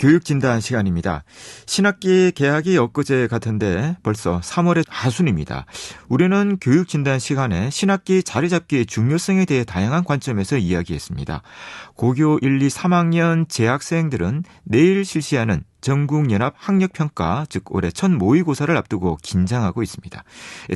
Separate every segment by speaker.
Speaker 1: 교육진단 시간입니다. 신학기 개학이 엊그제 같은데 벌써 3월의 하순입니다. 우리는 교육진단 시간에 신학기 자리잡기의 중요성에 대해 다양한 관점에서 이야기했습니다. 고교 1, 2, 3학년 재학생들은 내일 실시하는 전국연합 학력평가, 즉 올해 첫 모의고사를 앞두고 긴장하고 있습니다.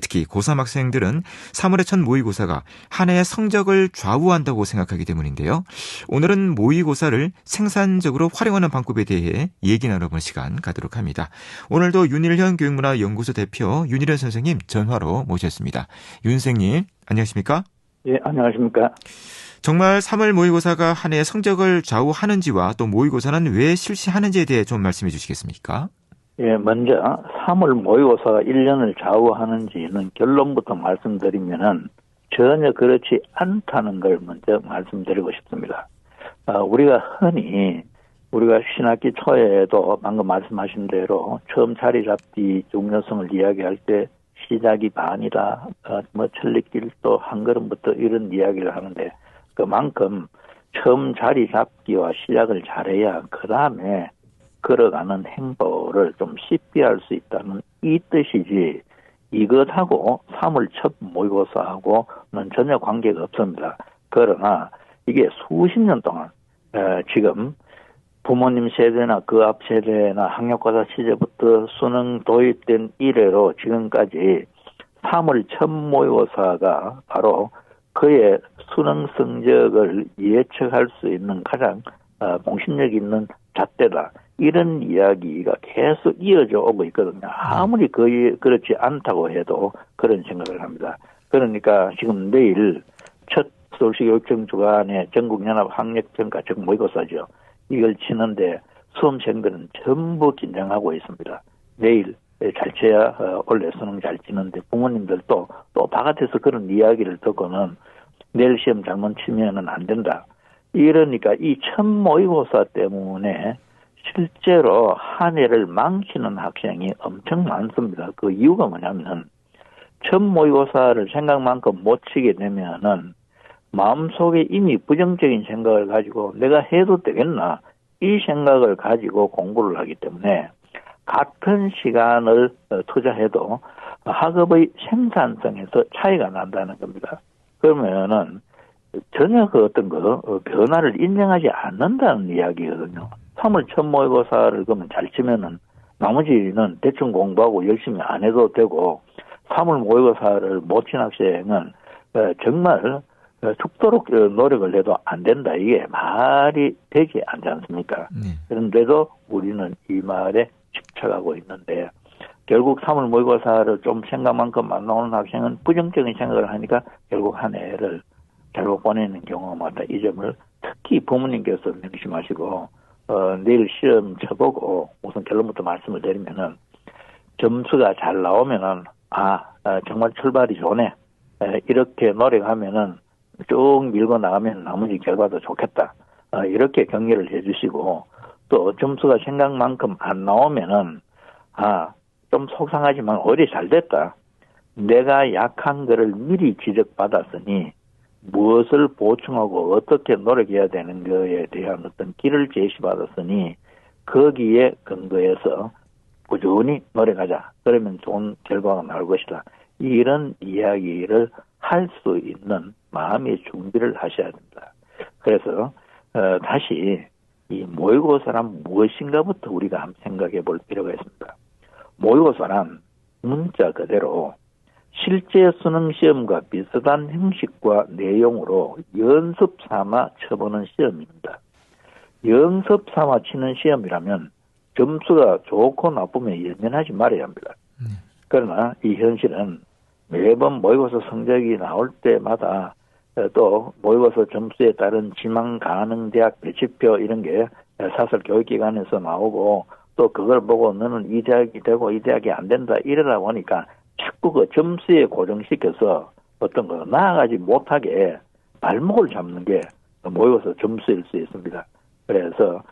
Speaker 1: 특히 고3 학생들은 3월의 첫 모의고사가 한 해의 성적을 좌우한다고 생각하기 때문인데요. 오늘은 모의고사를 생산적으로 활용하는 방법에 대해 얘기 나눠본 시간 가도록 합니다. 오늘도 윤일현 교육문화연구소 대표 윤일현 선생님 전화로 모셨습니다. 윤 선생님, 안녕하십니까?
Speaker 2: 예, 안녕하십니까?
Speaker 1: 정말 3월 모의고사가 한 해의 성적을 좌우하는지와 또 모의고사는 왜 실시하는지에 대해 좀 말씀해 주시겠습니까?
Speaker 2: 예, 먼저 3월 모의고사가 1년을 좌우하는지는 결론부터 말씀드리면은 전혀 그렇지 않다는 걸 먼저 말씀드리고 싶습니다. 우리가 흔히 우리가 신학기 초에도 방금 말씀하신 대로 처음 자리 잡기 중요성을 이야기할 때 시작이 반이다, 천리길 또 한 걸음부터 이런 이야기를 하는데 그만큼 처음 자리 잡기와 시작을 잘해야 그 다음에 걸어가는 행보를 좀 쉽게 할 수 있다는 이 뜻이지 이것하고 3월 첫 모의고사하고는 전혀 관계가 없습니다. 그러나 이게 수십 년 동안 지금 부모님 세대나 그 앞 세대나 학력고사 시절부터 수능 도입된 이래로 지금까지 3월 첫 모의고사가 바로 그의 수능 성적을 예측할 수 있는 가장 공신력 있는 잣대다. 이런 이야기가 계속 이어져 오고 있거든요. 아무리 거의 그렇지 않다고 해도 그런 생각을 합니다. 그러니까 지금 내일 첫 서울시 교육청 주관의 전국연합 학력평가 즉 모의고사죠. 이걸 치는데 수험생들은 전부 긴장하고 있습니다. 내일 잘 쳐야 원래 수능 잘 치는데 부모님들도 또 바깥에서 그런 이야기를 듣고는 내일 시험 잘못 치면은 안 된다. 이러니까 이 첫 모의고사 때문에 실제로 한 해를 망치는 학생이 엄청 많습니다. 그 이유가 뭐냐면 첫 모의고사를 생각만큼 못 치게 되면은 마음속에 이미 부정적인 생각을 가지고 내가 해도 되겠나 이 생각을 가지고 공부를 하기 때문에 같은 시간을 투자해도 학업의 생산성에서 차이가 난다는 겁니다. 그러면은 전혀 그 어떤 변화를 인정하지 않는다는 이야기거든요. 3월 첫 모의고사를 그러면 잘 치면은 나머지는 대충 공부하고 열심히 안 해도 되고 3월 모의고사를 못 친 학생은 정말 죽도록 노력을 해도 안 된다. 이게 말이 되지 않지 않습니까? 그런데도 우리는 이 말에 집착하고 있는데 결국 3월 모의고사를 좀 생각만큼 안 나오는 학생은 부정적인 생각을 하니까 결국 한 해를 잘못 보내는 경우가 많다. 이 점을 특히 부모님께서 명심하시고 내일 시험 쳐보고 우선 결론부터 말씀을 드리면은 점수가 잘 나오면은 정말 출발이 좋네. 이렇게 노력하면은 쭉 밀고 나가면 나머지 결과도 좋겠다. 이렇게 격려를 해주시고 또 점수가 생각만큼 안 나오면은 좀 속상하지만 오히려 잘 됐다. 내가 약한 거를 미리 지적받았으니 무엇을 보충하고 어떻게 노력해야 되는 거에 대한 어떤 길을 제시받았으니 거기에 근거해서 꾸준히 노력하자. 그러면 좋은 결과가 나올 것이다. 이런 이야기를 할 수 있는 마음의 준비를 하셔야 됩니다. 그래서 다시 이 모의고사란 무엇인가부터 우리가 한번 생각해 볼 필요가 있습니다. 모의고사란 문자 그대로 실제 수능 시험과 비슷한 형식과 내용으로 연습 삼아 쳐보는 시험입니다. 연습 삼아 치는 시험이라면 점수가 좋고 나쁘면 연연하지 말아야 합니다. 그러나 이 현실은 매번 모의고사 성적이 나올 때마다 또 모의고사 점수에 따른 지망 가능 대학 배치표 이런 게 사설 교육기관에서 나오고 또 그걸 보고 너는 이 대학이 되고 이 대학이 안 된다 이러다 보니까 자꾸 그 점수에 고정시켜서 어떤 거 나아가지 못하게 발목을 잡는 게 모의고사 점수일 수 있습니다. 그래서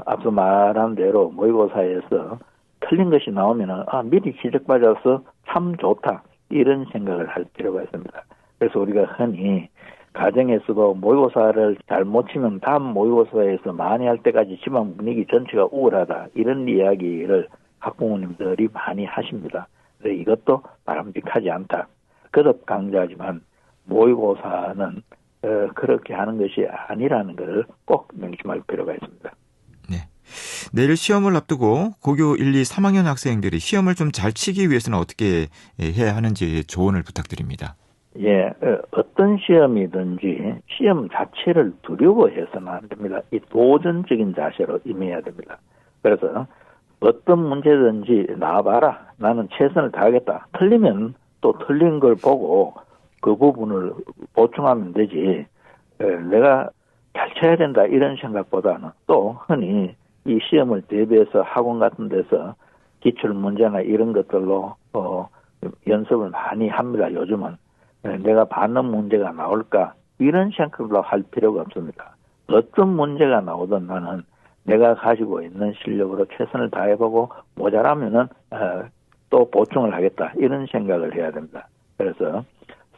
Speaker 2: 앞서 말한 대로 모의고사에서 틀린 것이 나오면은 미리 지적받아서 참 좋다 이런 생각을 할 필요가 있습니다. 그래서 우리가 흔히 가정에서도 모의고사를 잘 못 치면 다음 모의고사에서 많이 할 때까지 집안 분위기 전체가 우울하다. 이런 이야기를 학부모님들이 많이 하십니다. 그래서 이것도 바람직하지 않다. 거듭 강조하지만 모의고사는 그렇게 하는 것이 아니라는 것을 꼭 명심할 필요가 있습니다.
Speaker 1: 네. 내일 시험을 앞두고 고교 1, 2, 3학년 학생들이 시험을 좀 잘 치기 위해서는 어떻게 해야 하는지 조언을 부탁드립니다.
Speaker 2: 예, 어떤 시험이든지 시험 자체를 두려워해서는 안 됩니다. 이 도전적인 자세로 임해야 됩니다. 그래서 어떤 문제든지 나와봐라. 나는 최선을 다하겠다. 틀리면 또 틀린 걸 보고 그 부분을 보충하면 되지. 내가 잘 쳐야 된다 이런 생각보다는 또 흔히 이 시험을 대비해서 학원 같은 데서 기출 문제나 이런 것들로 연습을 많이 합니다. 요즘은. 내가 받는 문제가 나올까 이런 생각으로 할 필요가 없습니다. 어떤 문제가 나오든 나는 내가 가지고 있는 실력으로 최선을 다해보고 모자라면은 또 보충을 하겠다 이런 생각을 해야 됩니다. 그래서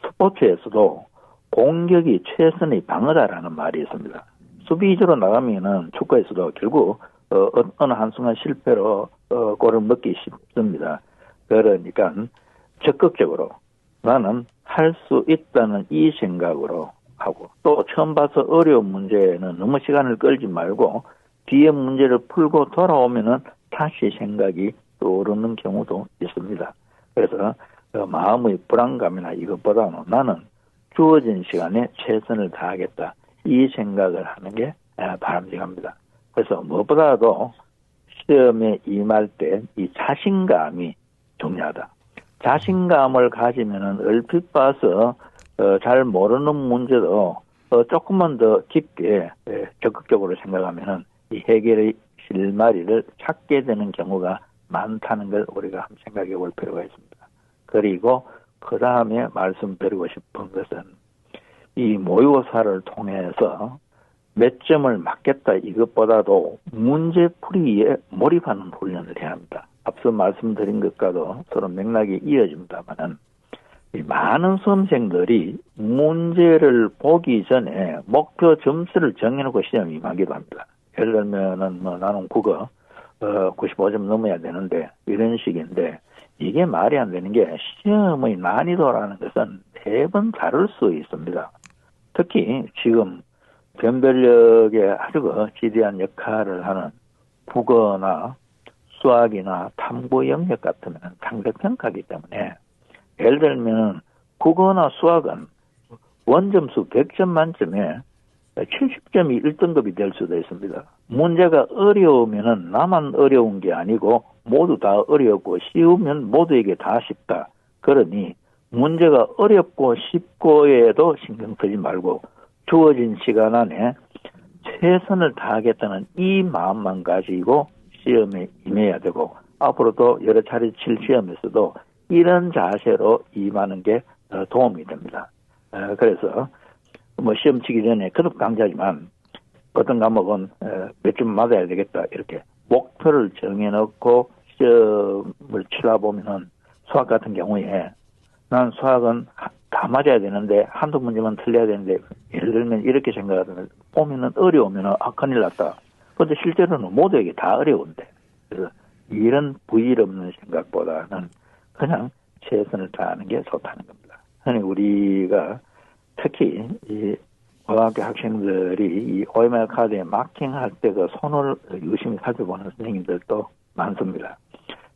Speaker 2: 스포츠에서도 공격이 최선의 방어다라는 말이 있습니다. 수비 위주로 나가면은 축구에서도 결국 어느 한순간 실패로 골을 먹기 쉽습니다. 그러니까 적극적으로 나는 할 수 있다는 이 생각으로 하고 또 처음 봐서 어려운 문제는 너무 시간을 끌지 말고 뒤에 문제를 풀고 돌아오면은 다시 생각이 떠오르는 경우도 있습니다. 그래서 마음의 불안감이나 이것보다는 나는 주어진 시간에 최선을 다하겠다 이 생각을 하는 게 바람직합니다. 그래서 무엇보다도 시험에 임할 때 이 자신감이 중요하다. 자신감을 가지면은 얼핏 봐서 잘 모르는 문제도 조금만 더 깊게 적극적으로 생각하면은 이 해결의 실마리를 찾게 되는 경우가 많다는 걸 우리가 한번 생각해 볼 필요가 있습니다. 그리고 그 다음에 말씀드리고 싶은 것은 이 모의고사를 통해서 몇 점을 맞겠다 이것보다도 문제풀이에 몰입하는 훈련을 해야 합니다. 앞서 말씀드린 것과도 서로 맥락이 이어집니다만은 많은 수험생들이 문제를 보기 전에 목표 점수를 정해놓고 시험에 임하기도 합니다. 예를 들면은 나는 국어 95점 넘어야 되는데 이런 식인데 이게 말이 안 되는 게 시험의 난이도라는 것은 매번 다를 수 있습니다. 특히 지금 변별력에 아주 지대한 역할을 하는 국어나 수학이나 탐구 영역 같으면 상대평가이기 때문에 예를 들면 국어나 수학은 원점수 100점 만점에 70점이 1등급이 될 수도 있습니다. 문제가 어려우면은 나만 어려운 게 아니고 모두 다 어렵고 쉬우면 모두에게 다 쉽다. 그러니 문제가 어렵고 쉽고에도 신경 쓰지 말고 주어진 시간 안에 최선을 다하겠다는 이 마음만 가지고 시험에 임해야 되고 앞으로도 여러 차례 칠 시험에서도 이런 자세로 임하는 게 도움이 됩니다. 그래서 시험 치기 전에 거듭 강조하지만 어떤 과목은 몇 점 맞아야 되겠다 이렇게 목표를 정해놓고 시험을 치다 보면은 수학 같은 경우에 난 수학은 다 맞아야 되는데 한두 문제만 틀려야 되는데 예를 들면 이렇게 생각하면 보면은 어려우면은 큰일 났다. 그런데 실제로는 모두에게 다 어려운데 그래서 이런 부질없는 생각보다는 그냥 최선을 다하는 게 좋다는 겁니다. 그러니 우리가 특히 이 고등학교 학생들이 이 OMR 카드에 마킹할 때 그 손을 유심히 살펴보는 선생님들도 많습니다.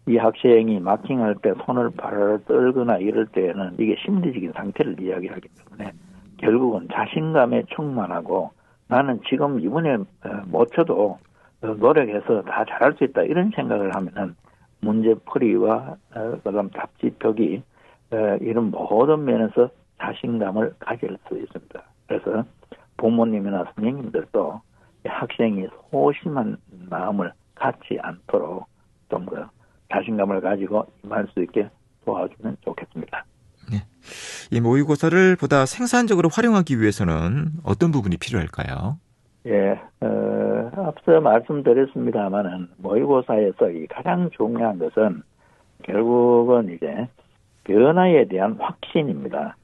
Speaker 2: 이 학생이 마킹할 때 손을 바로 떨거나 이럴 때는 이게 심리적인 상태를 이야기하기 때문에 결국은 자신감에 충만하고 나는 지금 이번에 못 쳐도 노력해서 다 잘할 수 있다 이런 생각을 하면은 문제풀이와 그다음 답지표기 이런 모든 면에서 자신감을 가질 수 있습니다. 그래서 부모님이나 선생님들도 학생이 소심한 마음을 갖지 않도록 좀 더 자신감을 가지고 임할 수 있게 도와주면 좋겠습니다.
Speaker 1: 네. 이 모의고사를 보다 생산적으로 활용하기 위해서는 어떤 부분이 필요할까요?
Speaker 2: 예, 앞서 말씀드렸습니다만은 모의고사에서 이 가장 중요한 것은 결국은 이제 변화에 대한 확신입니다.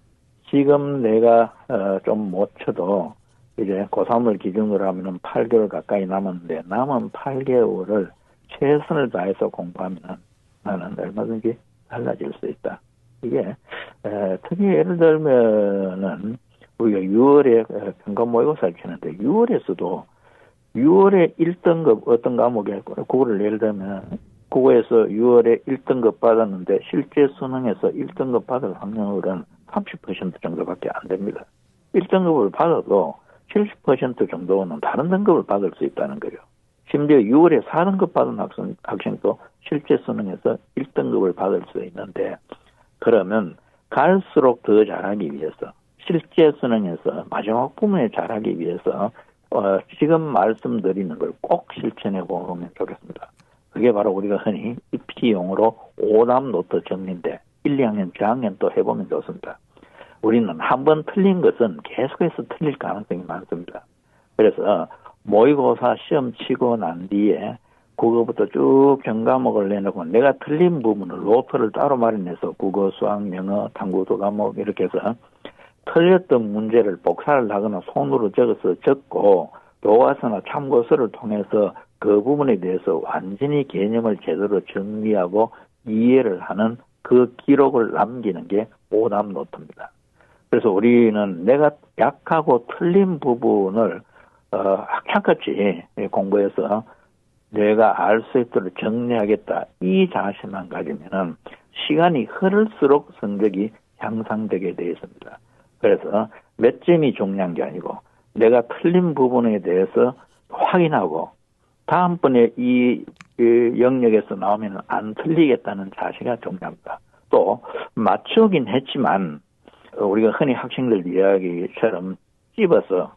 Speaker 2: 지금 내가 좀 못 쳐도 이제 고3을 기준으로 하면은 8개월 가까이 남았는데 남은 8개월을 최선을 다해서 공부하면 나는 얼마든지 달라질 수 있다. 이게 특히 예를 들면은 우리가 6월에 평가 모의고사를 치는데 6월에서도 6월에 1등급 어떤 과목에 국어를 예를 들면 국어에서 6월에 1등급 받았는데 실제 수능에서 1등급 받을 확률은 30% 정도밖에 안 됩니다. 1등급을 받아도 70% 정도는 다른 등급을 받을 수 있다는 거죠. 심지어 6월에 4등급 받은 학생도 실제 수능에서 1등급을 받을 수 있는데 그러면 갈수록 더 잘하기 위해서 실제 수능에서 마지막 부분에 잘하기 위해서 지금 말씀드리는 걸 꼭 실천해 보면 좋겠습니다. 그게 바로 우리가 흔히 입시용어로 오답 노트 정리인데 1, 2학년, 저학년 또 해보면 좋습니다. 우리는 한번 틀린 것은 계속해서 틀릴 가능성이 많습니다. 그래서 모의고사 시험 치고 난 뒤에 국어부터 쭉 전과목을 내놓고 내가 틀린 부분을 노트를 따로 마련해서 국어, 수학, 영어, 탐구도 과목 이렇게 해서 틀렸던 문제를 복사를 하거나 손으로 적어서 적고 교과서나 참고서를 통해서 그 부분에 대해서 완전히 개념을 제대로 정리하고 이해를 하는 그 기록을 남기는 게 오답 노트입니다. 그래서 우리는 내가 약하고 틀린 부분을 학창같이 공부해서 내가 알 수 있도록 정리하겠다. 이 자신만 가지면은 시간이 흐를수록 성적이 향상되게 되어 있습니다. 그래서 몇 점이 중요한 게 아니고 내가 틀린 부분에 대해서 확인하고 다음번에 이 영역에서 나오면 안 틀리겠다는 자세가 중요합니다. 또 맞추긴 했지만 우리가 흔히 학생들 이야기처럼 찝어서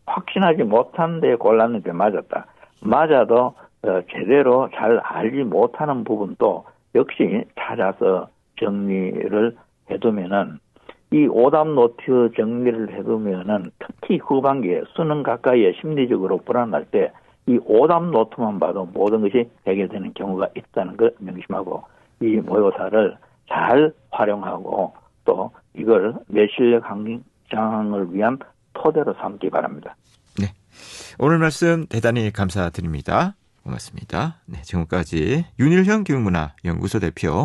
Speaker 2: 확신하지 못한 데 골랐는데 맞았다. 맞아도 제대로 잘 알지 못하는 부분도 역시 찾아서 정리를 해두면은 이 오답 노트 정리를 해두면은 특히 후반기에 수능 가까이에 심리적으로 불안할 때 이 오답 노트만 봐도 모든 것이 해결되는 경우가 있다는 걸 명심하고 이 모의고사를 잘 활용하고 또 이걸 내 실력 향상을 위한 토대로 삼기 바랍니다.
Speaker 1: 네, 오늘 말씀 대단히 감사드립니다. 고맙습니다. 네, 지금까지 윤일형 교육문화연구소 대표